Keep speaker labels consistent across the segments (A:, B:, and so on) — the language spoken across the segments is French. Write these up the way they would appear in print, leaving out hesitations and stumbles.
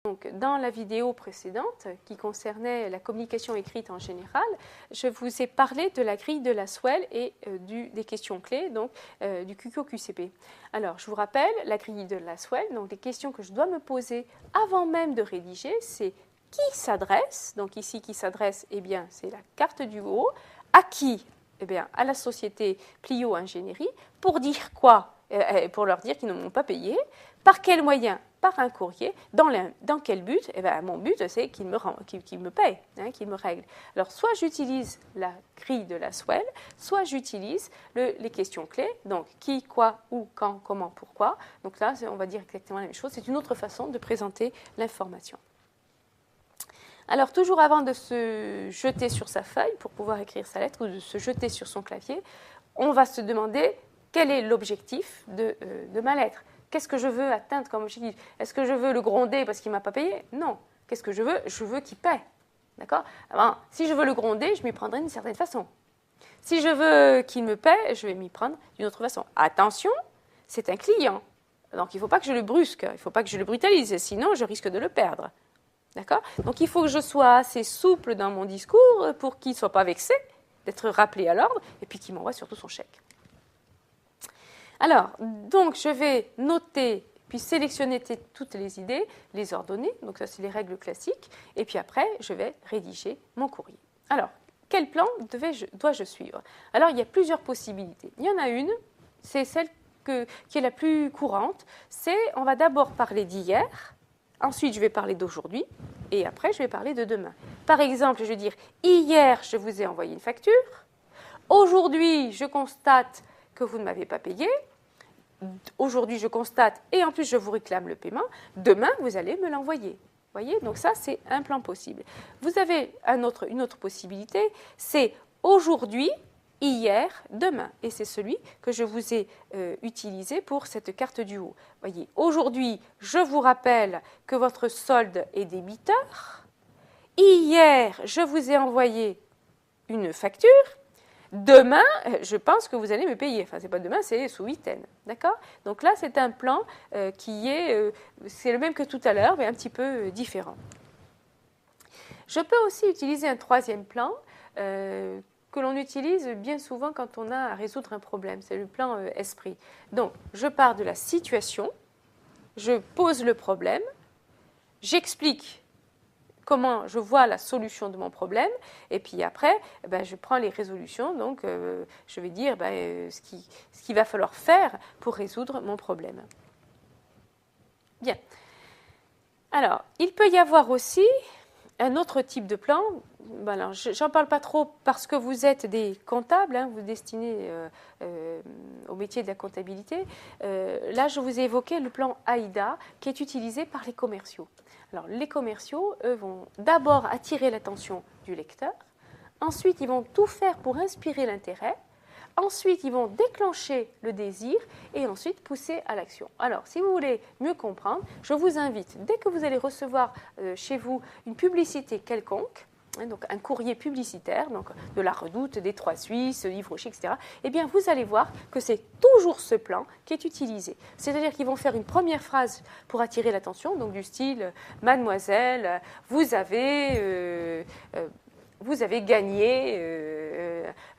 A: Donc, dans la vidéo précédente, qui concernait la communication écrite en général, je vous ai parlé de la grille de Lasswell et des questions clés, donc du QQ-QCP. Alors, je vous rappelle, la grille de Lasswell, donc les questions que je dois me poser avant même de rédiger, c'est qui s'adresse, donc ici qui s'adresse, eh bien, c'est la carte du haut, à qui? Eh bien, à la société Plio Ingénierie, pour dire quoi? Pour leur dire qu'ils ne m'ont pas payé. Par quel moyen? Par un courrier. Dans quel but? Eh bien, mon but, c'est qu'ils me payent, hein, qu'ils me règlent. Alors, soit j'utilise la grille de Lasswell, soit j'utilise les questions clés. Donc, qui, quoi, où, quand, comment, pourquoi. Donc là, on va dire exactement la même chose. C'est une autre façon de présenter l'information. Alors, toujours avant de se jeter sur sa feuille pour pouvoir écrire sa lettre ou de se jeter sur son clavier, on va se demander quel est l'objectif de ma lettre. Qu'est-ce que je veux atteindre comme objectif? Est-ce que je veux le gronder parce qu'il ne m'a pas payé? Non. Qu'est-ce que je veux? Je veux qu'il paie. D'accord? Alors, si je veux le gronder, je m'y prendrai d'une certaine façon. Si je veux qu'il me paie, je vais m'y prendre d'une autre façon. Attention, c'est un client. Donc, il ne faut pas que je le brusque, il ne faut pas que je le brutalise, sinon je risque de le perdre. D'accord? Donc, il faut que je sois assez souple dans mon discours pour qu'il ne soit pas vexé d'être rappelé à l'ordre et puis qu'il m'envoie surtout son chèque. Alors, donc, je vais noter, puis sélectionner toutes les idées, les ordonner. Donc, ça, c'est les règles classiques. Et puis après, je vais rédiger mon courrier. Alors, quel plan dois-je suivre? Alors, il y a plusieurs possibilités. Il y en a une, c'est celle qui est la plus courante. C'est, on va d'abord parler d'hier. Ensuite, je vais parler d'aujourd'hui et après, je vais parler de demain. Par exemple, je vais dire « Hier, je vous ai envoyé une facture. Aujourd'hui, je constate que vous ne m'avez pas payé. Aujourd'hui, je constate et en plus, je vous réclame le paiement. Demain, vous allez me l'envoyer. » Voyez, donc ça, c'est un plan possible. Vous avez une autre possibilité, c'est aujourd'hui, hier, demain. Et c'est celui que je vous ai utilisé pour cette carte du haut. Voyez, aujourd'hui, je vous rappelle que votre solde est débiteur. Hier, je vous ai envoyé une facture. Demain, je pense que vous allez me payer. Enfin, c'est pas demain, c'est sous week-end. D'accord? Donc là, c'est un plan c'est le même que tout à l'heure, mais un petit peu différent. Je peux aussi utiliser un troisième plan que l'on utilise bien souvent quand on a à résoudre un problème. C'est le plan esprit. Donc, je pars de la situation, je pose le problème, j'explique comment je vois la solution de mon problème, et puis après, je prends les résolutions, donc je vais dire ce qu'il va falloir faire pour résoudre mon problème. Bien. Alors, il peut y avoir aussi un autre type de plan. Alors, j'en parle pas trop parce que vous êtes des comptables, hein, vous destinez au métier de la comptabilité. Là, je vous ai évoqué le plan AIDA qui est utilisé par les commerciaux. Alors, les commerciaux, eux, vont d'abord attirer l'attention du lecteur. Ensuite, ils vont tout faire pour inspirer l'intérêt. Ensuite, ils vont déclencher le désir et ensuite pousser à l'action. Alors, si vous voulez mieux comprendre, je vous invite, dès que vous allez recevoir chez vous une publicité quelconque, donc un courrier publicitaire, donc de la Redoute, des Trois Suisses, Yves Rocher, etc., eh bien, vous allez voir que c'est toujours ce plan qui est utilisé. C'est-à-dire qu'ils vont faire une première phrase pour attirer l'attention, donc du style « Mademoiselle, vous avez gagné,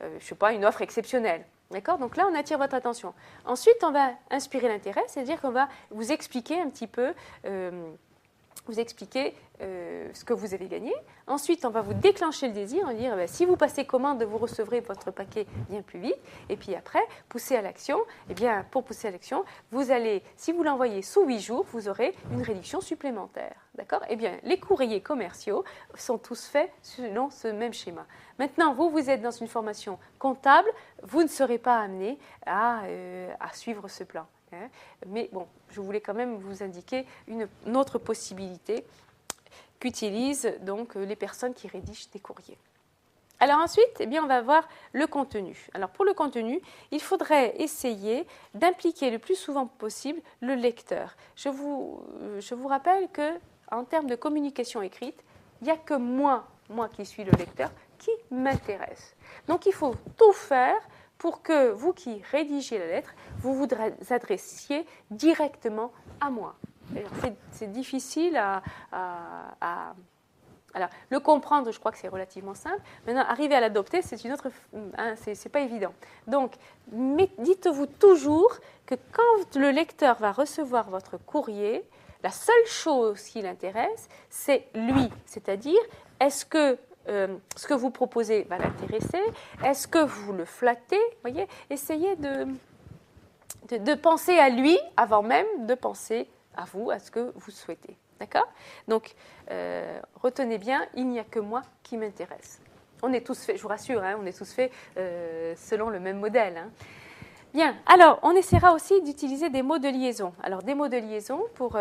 A: je sais pas, une offre exceptionnelle. » D'accord? Donc là, on attire votre attention. Ensuite, on va inspirer l'intérêt, c'est-à-dire qu'on va vous expliquer un petit peu ce que vous avez gagné. Ensuite, on va vous déclencher le désir, on va dire si vous passez commande, vous recevrez votre paquet bien plus vite. Et puis après, pousser à l'action. Eh bien, pour pousser à l'action, vous allez, si vous l'envoyez sous 8 jours, vous aurez une réduction supplémentaire. D'accord? Eh bien, les courriers commerciaux sont tous faits selon ce même schéma. Maintenant, vous êtes dans une formation comptable, vous ne serez pas amené à suivre ce plan. Mais bon, je voulais quand même vous indiquer une autre possibilité qu'utilisent donc les personnes qui rédigent des courriers. Alors ensuite, eh bien, on va voir le contenu. Alors pour le contenu, il faudrait essayer d'impliquer le plus souvent possible le lecteur. Je vous rappelle qu'en termes de communication écrite, il n'y a que moi qui suis le lecteur, qui m'intéresse. Donc il faut tout faire pour que vous qui rédigez la lettre, vous vous adressiez directement à moi. c'est difficile alors, le comprendre, je crois que c'est relativement simple. Maintenant, arriver à l'adopter, c'est une autre, hein, c'est pas évident. Donc, dites-vous toujours que quand le lecteur va recevoir votre courrier, la seule chose qui l'intéresse, c'est lui. C'est-à-dire, est-ce que ce que vous proposez va l'intéresser? Est-ce que vous le flattez? Voyez, essayez de penser à lui avant même de penser à vous, à ce que vous souhaitez. D'accord? Donc, retenez bien, il n'y a que moi qui m'intéresse. On est tous faits, je vous rassure, hein, on est tous faits selon le même modèle. Hein. Bien, alors, on essaiera aussi d'utiliser des mots de liaison. Alors, des mots de liaison pour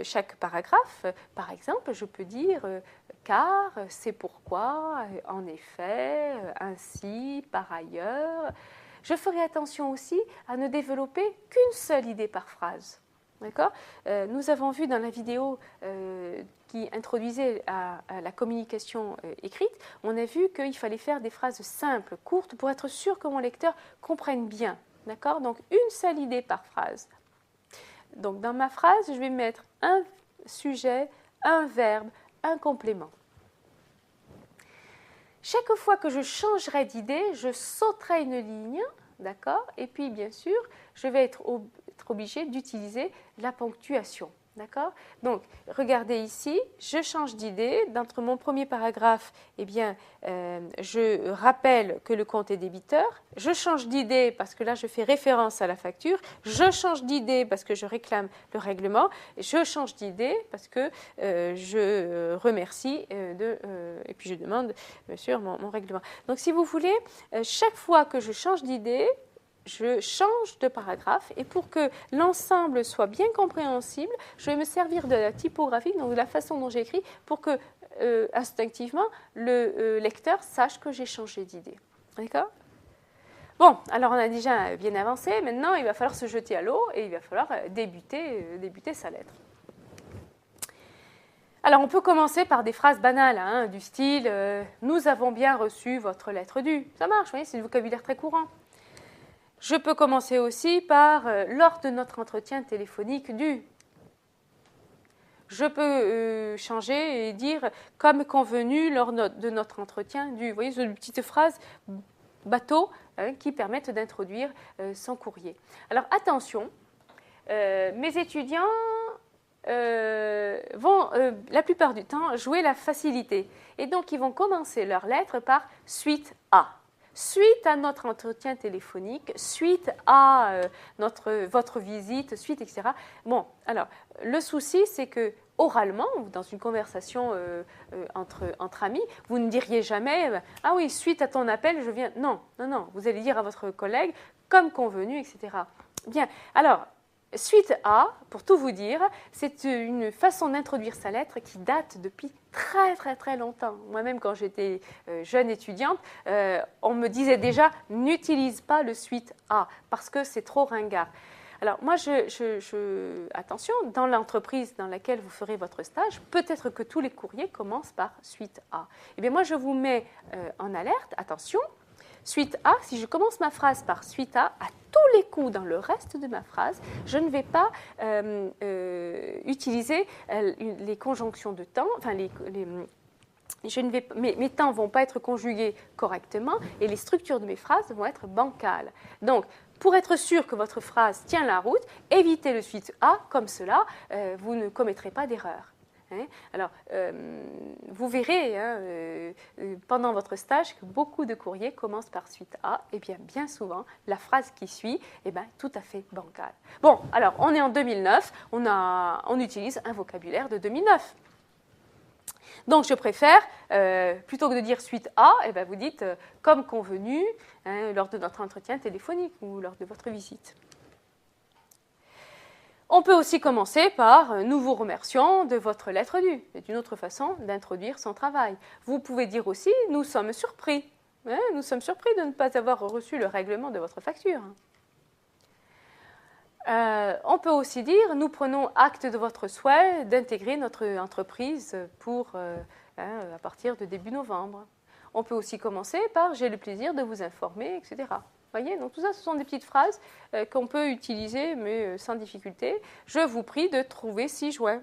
A: chaque paragraphe. Par exemple, je peux dire car, c'est pourquoi, en effet, ainsi, par ailleurs. Je ferai attention aussi à ne développer qu'une seule idée par phrase. D'accord ? Nous avons vu dans la vidéo qui introduisait à la communication écrite, on a vu qu'il fallait faire des phrases simples, courtes, pour être sûr que mon lecteur comprenne bien. D'accord ? Donc, une seule idée par phrase. Donc, dans ma phrase, je vais mettre un sujet, un verbe, un complément. Chaque fois que je changerai d'idée, je sauterai une ligne, d'accord ? Et puis, bien sûr, je vais être obligé d'utiliser la ponctuation. D'accord? Donc, regardez ici, je change d'idée. D'entre mon premier paragraphe, eh bien, je rappelle que le compte est débiteur. Je change d'idée parce que là, je fais référence à la facture. Je change d'idée parce que je réclame le règlement. Je change d'idée parce que je remercie et puis je demande, bien sûr, mon règlement. Donc, si vous voulez, chaque fois que je change d'idée, je change de paragraphe et pour que l'ensemble soit bien compréhensible, je vais me servir de la typographie, donc de la façon dont j'écris, pour que instinctivement le lecteur sache que j'ai changé d'idée. D'accord ? Bon, alors on a déjà bien avancé, maintenant il va falloir se jeter à l'eau et il va falloir débuter sa lettre. Alors on peut commencer par des phrases banales, hein, du style « Nous avons bien reçu votre lettre due ». Ça marche, vous voyez, c'est du vocabulaire très courant. Je peux commencer aussi par « lors de notre entretien téléphonique dû ». Je peux changer et dire « comme convenu lors de notre entretien dû ». Vous voyez, c'est une petite phrase bateau qui permettent d'introduire son courrier. Alors attention, mes étudiants vont la plupart du temps jouer la facilité. Et donc ils vont commencer leur lettre par « suite à ». Suite à notre entretien téléphonique, suite à votre visite, suite, etc. Bon, alors, le souci, c'est que oralement, dans une conversation entre amis, vous ne diriez jamais « Ah oui, suite à ton appel, je viens… » Non, non, non, vous allez dire à votre collègue « comme convenu, etc. » Bien, alors… Suite à, pour tout vous dire, c'est une façon d'introduire sa lettre qui date depuis très très très longtemps. Moi-même, quand j'étais jeune étudiante, on me disait déjà « n'utilise pas le suite à » parce que c'est trop ringard. Alors moi, attention, dans l'entreprise dans laquelle vous ferez votre stage, peut-être que tous les courriers commencent par suite à. Eh bien moi, je vous mets en alerte, attention. Suite à, si je commence ma phrase par suite à tous les coups dans le reste de ma phrase, je ne vais pas utiliser les conjonctions de temps, enfin mes temps ne vont pas être conjugués correctement et les structures de mes phrases vont être bancales. Donc, pour être sûr que votre phrase tient la route, évitez le suite à, comme cela, vous ne commettrez pas d'erreur. Alors, vous verrez pendant votre stage que beaucoup de courriers commencent par suite à, et bien souvent, la phrase qui suit est tout à fait bancale. Bon, alors, on est en 2009, on utilise un vocabulaire de 2009. Donc, je préfère, plutôt que de dire suite à, vous dites comme convenu lors de notre entretien téléphonique ou lors de votre visite. On peut aussi commencer par « Nous vous remercions de votre lettre due ». C'est une autre façon d'introduire son travail. Vous pouvez dire aussi « Nous sommes surpris ». Nous sommes surpris de ne pas avoir reçu le règlement de votre facture. On peut aussi dire « Nous prenons acte de votre souhait d'intégrer notre entreprise à partir de début novembre ». On peut aussi commencer par « J'ai le plaisir de vous informer », etc. Voyez, donc tout ça, ce sont des petites phrases qu'on peut utiliser, mais sans difficulté. Je vous prie de trouver 6 jouets.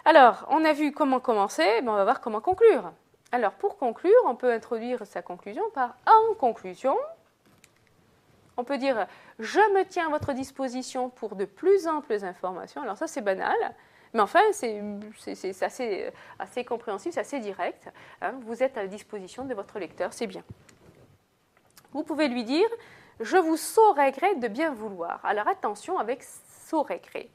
A: Alors, on a vu comment commencer, on va voir comment conclure. Alors, pour conclure, on peut introduire sa conclusion par « en conclusion ». On peut dire « je me tiens à votre disposition pour de plus amples informations ». Alors ça, c'est banal, mais enfin, c'est assez compréhensible, c'est assez direct. Hein. Vous êtes à la disposition de votre lecteur, c'est bien. Vous pouvez lui dire « je vous saurai gré de bien vouloir ». Alors attention avec « saurai gré ».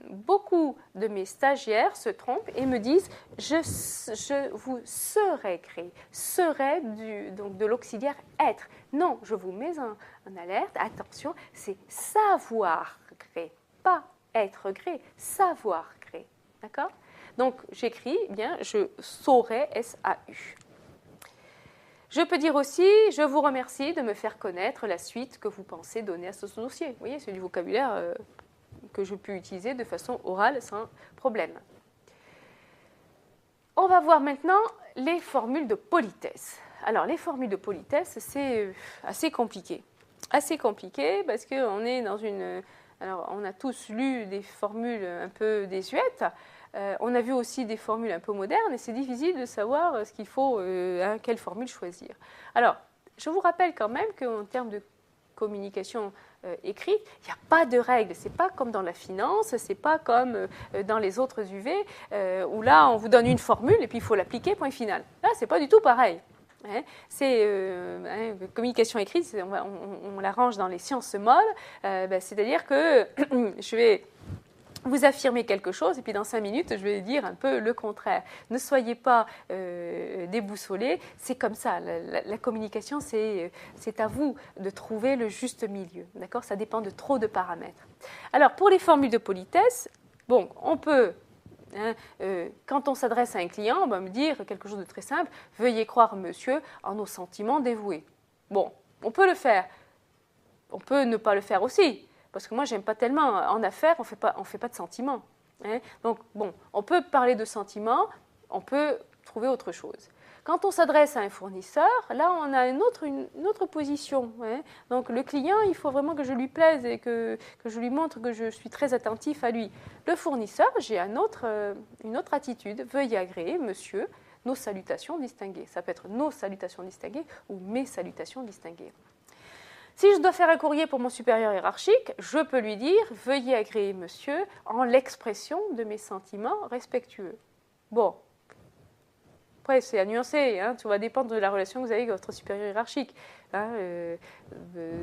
A: Beaucoup de mes stagiaires se trompent et me disent « je vous serai gré ». Serai donc de l'auxiliaire être. Non, je vous mets en alerte. Attention, c'est savoir gré, pas être gré, savoir gré. D'accord? Donc j'écris bien « je saurai » S-A-U. Je peux dire aussi « je vous remercie de me faire connaître la suite que vous pensez donner à ce dossier ». Vous voyez, c'est du vocabulaire que je peux utiliser de façon orale sans problème. On va voir maintenant les formules de politesse. Alors, les formules de politesse, c'est assez compliqué. Assez compliqué parce qu'on est dans une... Alors, on a tous lu des formules un peu désuètes. On a vu aussi des formules un peu modernes et c'est difficile de savoir ce qu'il faut, quelle formule choisir. Alors, je vous rappelle quand même qu'en termes de communication écrite, il n'y a pas de règles. Ce n'est pas comme dans la finance, ce n'est pas comme dans les autres UV, où là, on vous donne une formule et puis il faut l'appliquer, point final. Là, ce n'est pas du tout pareil. Hein, c'est communication écrite, on l'arrange dans les sciences molles, c'est-à-dire que je vais vous affirmer quelque chose et puis dans 5 minutes, je vais dire un peu le contraire. Ne soyez pas déboussolés, c'est comme ça. La communication, c'est à vous de trouver le juste milieu. D'accord ? Ça dépend de trop de paramètres. Alors, pour les formules de politesse, bon, on peut... quand on s'adresse à un client, on va me dire quelque chose de très simple. « Veuillez croire, monsieur, en nos sentiments dévoués. » Bon, on peut le faire. On peut ne pas le faire aussi. Parce que moi, j'aime pas tellement. En affaires, on fait pas de sentiments. Hein. Donc, bon, on peut parler de sentiments, on peut trouver autre chose. Quand on s'adresse à un fournisseur, là, on a une autre position. Hein. Donc, le client, il faut vraiment que je lui plaise et que je lui montre que je suis très attentif à lui. Le fournisseur, j'ai une autre attitude. Veuillez agréer, monsieur, nos salutations distinguées. Ça peut être nos salutations distinguées ou mes salutations distinguées. Si je dois faire un courrier pour mon supérieur hiérarchique, je peux lui dire « Veuillez agréer, monsieur, en l'expression de mes sentiments respectueux. » Bon, après, c'est à nuancer, hein, ça va dépendre de la relation que vous avez avec votre supérieur hiérarchique. Hein,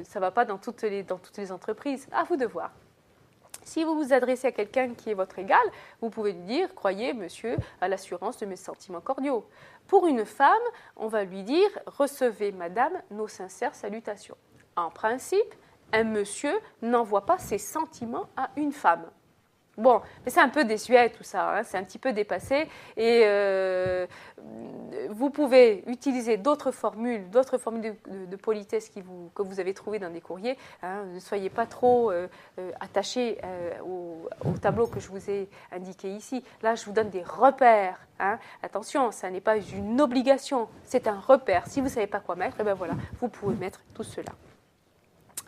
A: ça ne va pas dans toutes les entreprises. À vous de voir. Si vous vous adressez à quelqu'un qui est votre égal, vous pouvez lui dire « Croyez, monsieur, à l'assurance de mes sentiments cordiaux. » Pour une femme, on va lui dire « Recevez, madame, nos sincères salutations. » En principe, un monsieur n'envoie pas ses sentiments à une femme. Bon, mais c'est un peu désuet tout ça, hein, c'est un petit peu dépassé. Et vous pouvez utiliser d'autres formules de politesse que vous avez trouvées dans des courriers. Hein, ne soyez pas trop attachés au tableau que je vous ai indiqué ici. Là, je vous donne des repères. Hein. Attention, ça n'est pas une obligation, c'est un repère. Si vous ne savez pas quoi mettre, eh ben voilà, vous pouvez mettre tout cela.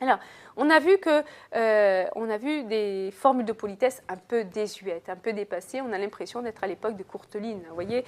A: Alors, on a vu des formules de politesse un peu désuètes, un peu dépassées. On a l'impression d'être à l'époque de Courteline. Vous voyez,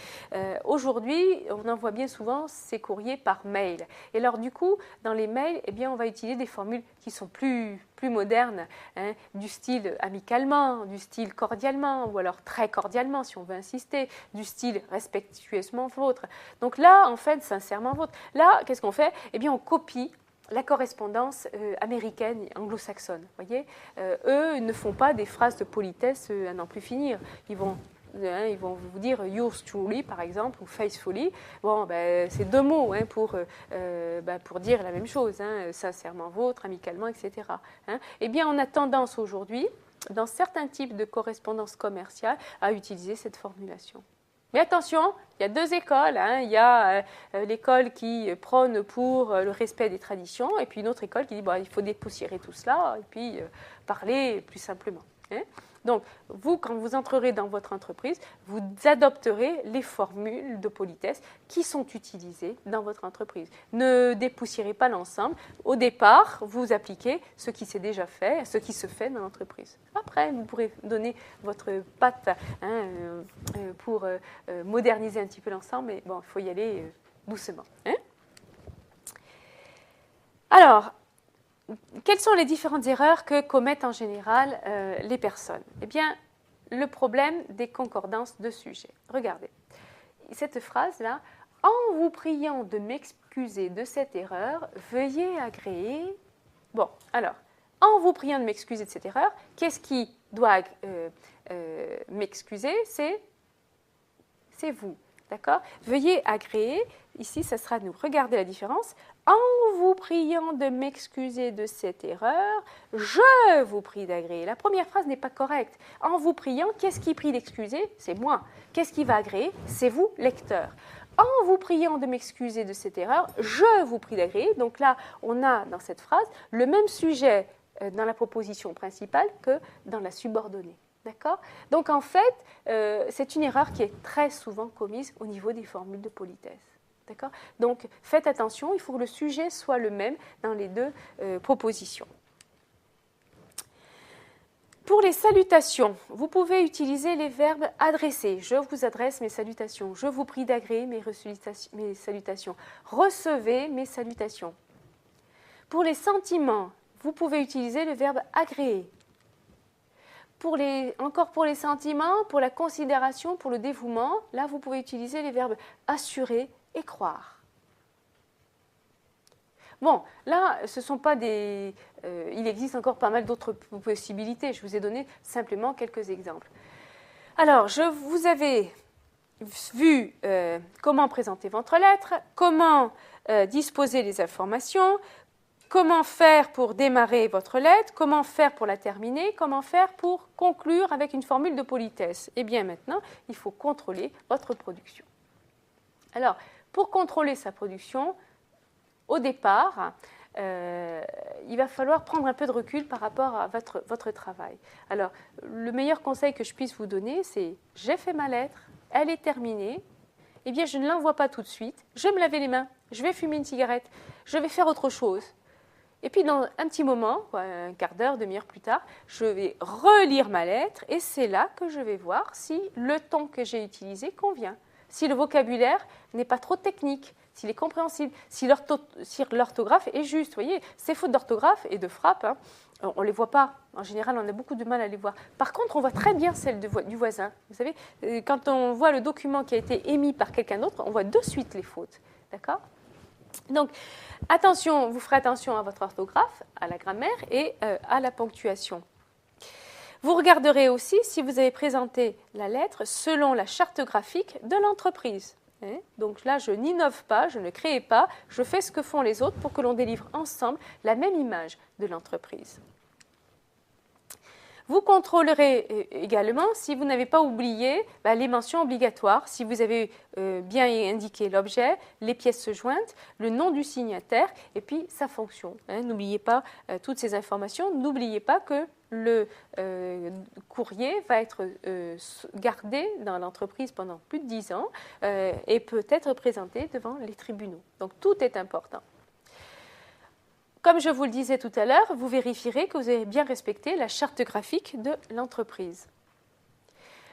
A: aujourd'hui, on envoie bien souvent ces courriers par mail. Et alors, du coup, dans les mails, eh bien, on va utiliser des formules qui sont plus modernes, hein, du style amicalement, du style cordialement, ou alors très cordialement, si on veut insister, du style respectueusement vôtre. Donc là, en fait, sincèrement vôtre. Là, qu'est-ce qu'on fait ? Eh bien, on copie la correspondance américaine et anglo-saxonne. Voyez, eux ne font pas des phrases de politesse à n'en plus finir. Ils vont vous dire yours truly, par exemple, ou faithfully. Bon, c'est 2 mots hein, pour dire la même chose, hein, sincèrement vôtre, amicalement, etc. Hein. Eh bien, on a tendance aujourd'hui, dans certains types de correspondance commerciale, à utiliser cette formulation. Mais attention, il y a 2 écoles. Hein. Il y a l'école qui prône pour le respect des traditions et puis une autre école qui dit il faut dépoussiérer tout cela et puis parler plus simplement. hein. Donc, vous, quand vous entrerez dans votre entreprise, vous adopterez les formules de politesse qui sont utilisées dans votre entreprise. Ne dépoussiérez pas l'ensemble. Au départ, vous appliquez ce qui s'est déjà fait, ce qui se fait dans l'entreprise. Après, vous pourrez donner votre patte pour moderniser un petit peu l'ensemble, mais bon, il faut y aller doucement. Hein. Alors, quelles sont les différentes erreurs que commettent en général les personnes? Eh bien, le problème des concordances de sujets. Regardez, cette phrase-là, « En vous priant de m'excuser de cette erreur, veuillez agréer… » Bon, alors, en vous priant de m'excuser de cette erreur, qu'est-ce qui doit m'excuser? C'est vous, d'accord? Veuillez agréer, ici, ça sera nous. Regardez la différence. En vous priant de m'excuser de cette erreur, je vous prie d'agréer. La première phrase n'est pas correcte. En vous priant, qu'est-ce qui prie d'excuser? C'est moi. Qu'est-ce qui va agréer? C'est vous, lecteur. En vous priant de m'excuser de cette erreur, je vous prie d'agréer. Donc là, on a dans cette phrase le même sujet dans la proposition principale que dans la subordonnée. D'accord? Donc en fait, c'est une erreur qui est très souvent commise au niveau des formules de politesse. D'accord? Donc faites attention, il faut que le sujet soit le même dans les deux propositions. Pour les salutations, vous pouvez utiliser les verbes adresser. Je vous adresse mes salutations. Je vous prie d'agréer mes salutations. Recevez mes salutations. Pour les sentiments, vous pouvez utiliser le verbe agréer. Encore pour les sentiments, pour la considération, pour le dévouement, là vous pouvez utiliser les verbes assurer et croire. Bon, là, ce ne sont pas des… il existe encore pas mal d'autres possibilités. Je vous ai donné simplement quelques exemples. Alors, vous avez vu comment présenter votre lettre, comment disposer les informations, comment faire pour démarrer votre lettre, comment faire pour la terminer, comment faire pour conclure avec une formule de politesse. Et bien maintenant, il faut contrôler votre production. Alors, pour contrôler sa production, au départ, il va falloir prendre un peu de recul par rapport à votre travail. Alors, le meilleur conseil que je puisse vous donner, c'est « j'ai fait ma lettre, elle est terminée, eh bien je ne l'envoie pas tout de suite, je vais me laver les mains, je vais fumer une cigarette, je vais faire autre chose. » Et puis, dans un petit moment, un quart d'heure, demi-heure plus tard, je vais relire ma lettre et c'est là que je vais voir si le ton que j'ai utilisé convient, si le vocabulaire n'est pas trop technique, s'il est compréhensible, si l'orthographe est juste. Vous voyez, ces fautes d'orthographe et de frappe, hein, on ne les voit pas. En général, on a beaucoup de mal à les voir. Par contre, on voit très bien celles du voisin. Vous savez, quand on voit le document qui a été émis par quelqu'un d'autre, on voit de suite les fautes. D'accord ? Donc, attention, vous ferez attention à votre orthographe, à la grammaire et à la ponctuation. Vous regarderez aussi si vous avez présenté la lettre selon la charte graphique de l'entreprise. Donc là, je n'innove pas, je ne crée pas, je fais ce que font les autres pour que l'on délivre ensemble la même image de l'entreprise. Vous contrôlerez également si vous n'avez pas oublié les mentions obligatoires, si vous avez bien indiqué l'objet, les pièces jointes, le nom du signataire et puis sa fonction. N'oubliez pas toutes ces informations, n'oubliez pas que le courrier va être gardé dans l'entreprise pendant plus de 10 ans et peut être présenté devant les tribunaux. Donc tout est important. Comme je vous le disais tout à l'heure, vous vérifierez que vous avez bien respecté la charte graphique de l'entreprise.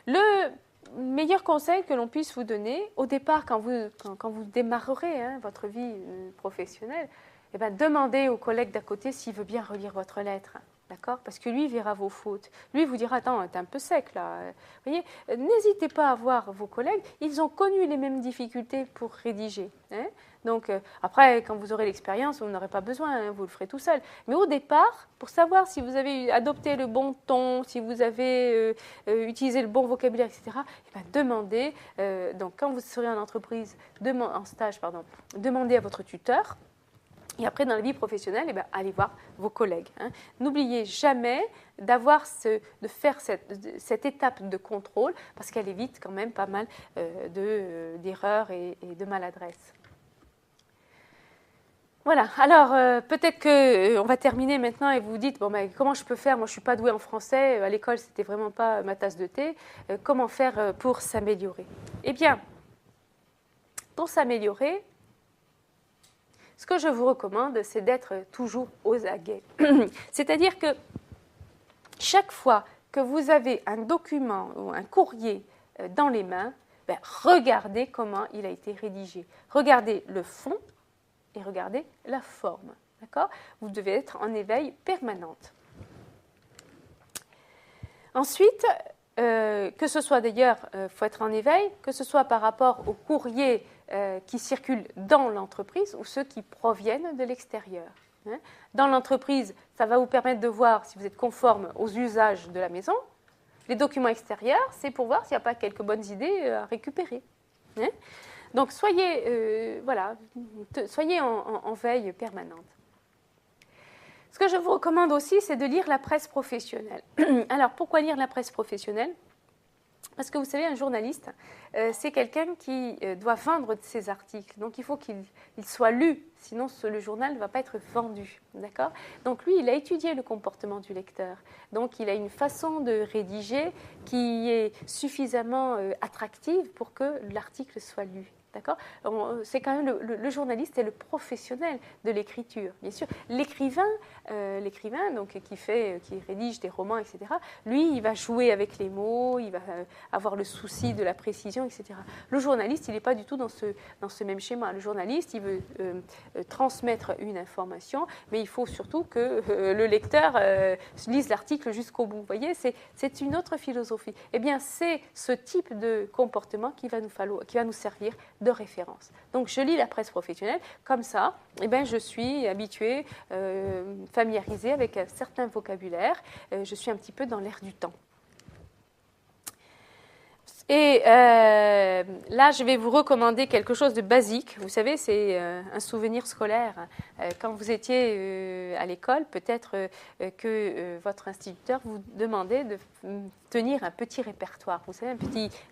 A: Le meilleur conseil que l'on puisse vous donner, au départ, quand vous démarrerez votre vie professionnelle, demandez au collègue d'à côté s'il veut bien relire votre lettre. D'accord ? Parce que lui verra vos fautes. Lui vous dira « Attends, t'es un peu sec là. » Vous voyez, n'hésitez pas à voir vos collègues. Ils ont connu les mêmes difficultés pour rédiger. Donc, après, quand vous aurez l'expérience, vous n'aurez pas besoin, vous le ferez tout seul. Mais au départ, pour savoir si vous avez adopté le bon ton, si vous avez utilisé le bon vocabulaire, etc., demandez, donc quand vous serez en entreprise, en stage, demandez à votre tuteur. Et après, dans la vie professionnelle, allez voir vos collègues. N'oubliez jamais de faire cette étape de contrôle parce qu'elle évite quand même pas mal d'erreurs et de maladresses. Voilà, alors peut-être qu'on va terminer maintenant et vous vous dites, bon, ben, comment je peux faire? Moi, je ne suis pas douée en français, à l'école, ce n'était vraiment pas ma tasse de thé. Comment faire pour s'améliorer? Eh bien, pour s'améliorer, ce que je vous recommande, c'est d'être toujours aux aguets. C'est-à-dire que chaque fois que vous avez un document ou un courrier dans les mains, ben, regardez comment il a été rédigé. Regardez le fond et regardez la forme. D'accord? Vous devez être en éveil permanente. Ensuite, que ce soit d'ailleurs, il faut être en éveil, que ce soit par rapport aux courriers qui circulent dans l'entreprise ou ceux qui proviennent de l'extérieur. Dans l'entreprise, ça va vous permettre de voir si vous êtes conforme aux usages de la maison. Les documents extérieurs, c'est pour voir s'il n'y a pas quelques bonnes idées à récupérer. Donc, soyez, soyez en veille permanente. Ce que je vous recommande aussi, c'est de lire la presse professionnelle. Alors, pourquoi lire la presse professionnelle? Parce que vous savez, un journaliste, c'est quelqu'un qui doit vendre ses articles. Donc, il faut qu'il soit lu, sinon le journal ne va pas être vendu. D'accord? Donc, lui, il a étudié le comportement du lecteur. Donc, il a une façon de rédiger qui est suffisamment attractive pour que l'article soit lu. D'accord? C'est quand même le journaliste est le professionnel de l'écriture. Bien sûr, l'écrivain donc qui rédige des romans, etc. Lui, il va jouer avec les mots, il va avoir le souci de la précision, etc. Le journaliste, il n'est pas du tout dans ce même schéma. Le journaliste, il veut transmettre une information, mais il faut surtout que le lecteur lise l'article jusqu'au bout. Vous voyez, c'est une autre philosophie. Eh bien, c'est ce type de comportement qui va nous servir de référence. Donc, je lis la presse professionnelle, comme ça, eh bien, je suis habituée, familiarisée avec un certain vocabulaire, je suis un petit peu dans l'air du temps. Et là, je vais vous recommander quelque chose de basique. Vous savez, c'est un souvenir scolaire. Quand vous étiez à l'école, peut-être que votre instituteur vous demandait de tenir un petit répertoire. Vous savez,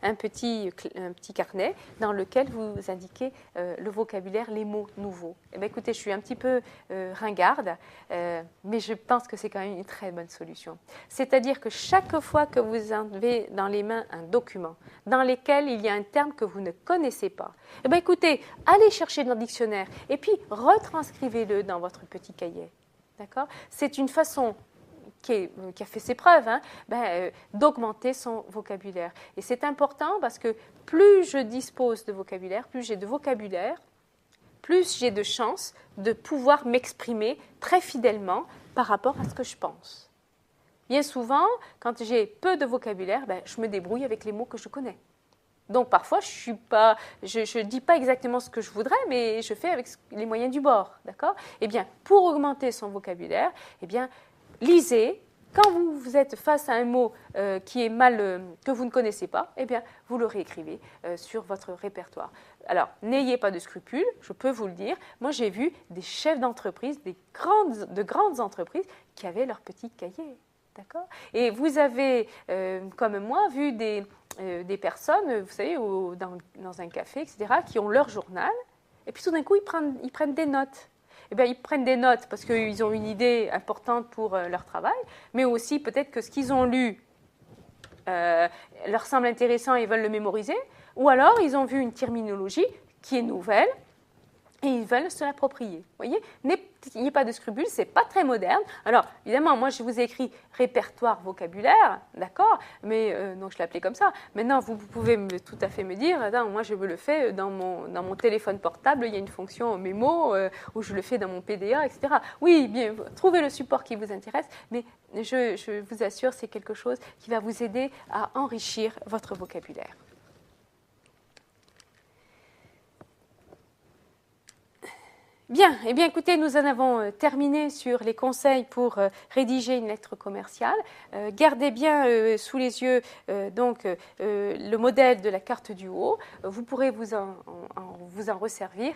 A: un petit carnet dans lequel vous indiquez le vocabulaire, les mots nouveaux. Eh bien, écoutez, je suis un petit peu ringarde, mais je pense que c'est quand même une très bonne solution. C'est-à-dire que chaque fois que vous avez dans les mains un document, dans lesquels il y a un terme que vous ne connaissez pas, eh bien, écoutez, allez chercher dans le dictionnaire et puis retranscrivez-le dans votre petit cahier. D'accord? C'est une façon qui a fait ses preuves, d'augmenter son vocabulaire. Et c'est important parce que plus je dispose de vocabulaire, plus j'ai de vocabulaire, plus j'ai de chances de pouvoir m'exprimer très fidèlement par rapport à ce que je pense. Bien souvent, quand j'ai peu de vocabulaire, je me débrouille avec les mots que je connais. Donc parfois, je ne dis pas exactement ce que je voudrais, mais je fais avec les moyens du bord. D'accord? Eh bien, pour augmenter son vocabulaire, eh bien, lisez. Quand vous êtes face à un mot qui est que vous ne connaissez pas, eh bien, vous le réécrivez sur votre répertoire. Alors, n'ayez pas de scrupules, je peux vous le dire. Moi, j'ai vu des chefs d'entreprise, de grandes entreprises, qui avaient leur petit cahier. D'accord? Et vous avez, comme moi, vu des personnes, vous savez, dans un café, etc., qui ont leur journal, et puis tout d'un coup, ils prennent des notes. Eh bien, ils prennent des notes parce qu'ils ont une idée importante pour leur travail, mais aussi peut-être que ce qu'ils ont lu leur semble intéressant et ils veulent le mémoriser, ou alors ils ont vu une terminologie qui est nouvelle et ils veulent se l'approprier. Vous voyez, il n'y a pas de scrupules, c'est pas très moderne. Alors, évidemment, moi, je vous ai écrit répertoire vocabulaire, d'accord, mais donc je l'ai appelé comme ça. Maintenant, vous pouvez tout à fait me dire, moi, je le fais dans mon téléphone portable, il y a une fonction mémo, où je le fais dans mon PDA, etc. Oui, bien, trouvez le support qui vous intéresse, mais je vous assure, c'est quelque chose qui va vous aider à enrichir votre vocabulaire. Bien, eh bien écoutez, nous en avons terminé sur les conseils pour rédiger une lettre commerciale. Gardez bien sous les yeux le modèle de la carte du haut. Vous pourrez vous en resservir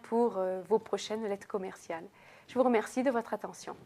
A: pour vos prochaines lettres commerciales. Je vous remercie de votre attention.